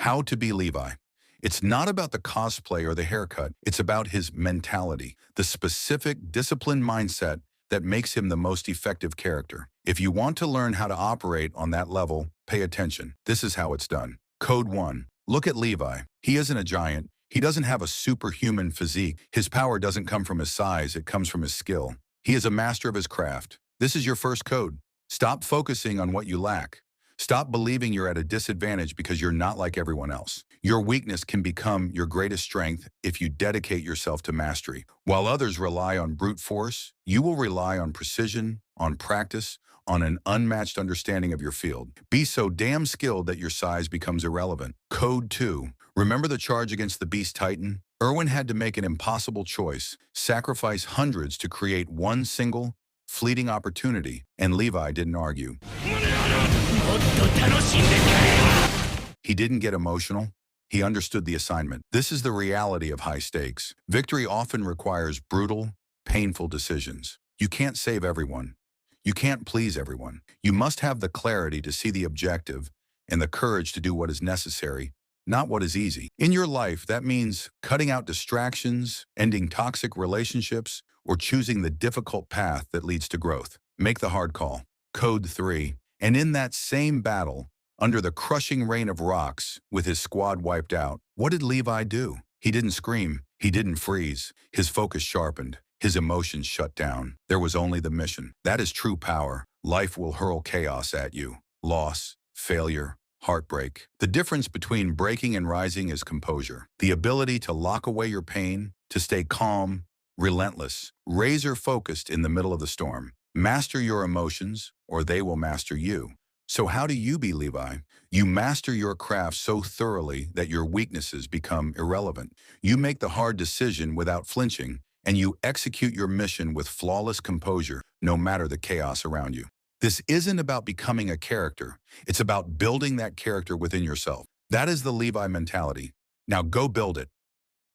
How to be Levi. It's not about the cosplay or the haircut. It's about his mentality, the specific, disciplined mindset that makes him the most effective character. If you want to learn how to operate on that level, pay attention. This is how it's done. Code 1. Look at Levi. He isn't a giant. He doesn't have a superhuman physique. His power doesn't come from his size. It comes from his skill. He is a master of his craft. This is your first code. Stop focusing on what you lack. Stop believing you're at a disadvantage because you're not like everyone else. Your weakness can become your greatest strength if you dedicate yourself to mastery. While others rely on brute force, you will rely on precision, on practice, on an unmatched understanding of your field. Be so damn skilled that your size becomes irrelevant. Code 2. Remember the charge against the beast titan? Erwin had to make an impossible choice, sacrifice hundreds to create one single, fleeting opportunity, and Levi didn't argue. He didn't get emotional. He understood the assignment. This is the reality of high stakes. Victory often requires brutal, painful decisions. You can't save everyone. You can't please everyone. You must have the clarity to see the objective and the courage to do what is necessary, not what is easy. In your life, that means cutting out distractions, ending toxic relationships, or choosing the difficult path that leads to growth. Make the hard call. Code 3. And in that same battle, under the crushing rain of rocks, with his squad wiped out, what did Levi do? He didn't scream. He didn't freeze. His focus sharpened. His emotions shut down. There was only the mission. That is true power. Life will hurl chaos at you. Loss, failure, heartbreak. The difference between breaking and rising is composure. The ability to lock away your pain, to stay calm, relentless, razor-focused in the middle of the storm. Master your emotions, or they will master you. So how do you be Levi? You master your craft so thoroughly that your weaknesses become irrelevant. You make the hard decision without flinching, and you execute your mission with flawless composure, no matter the chaos around you. This isn't about becoming a character. It's about building that character within yourself. That is the Levi mentality. Now go build it.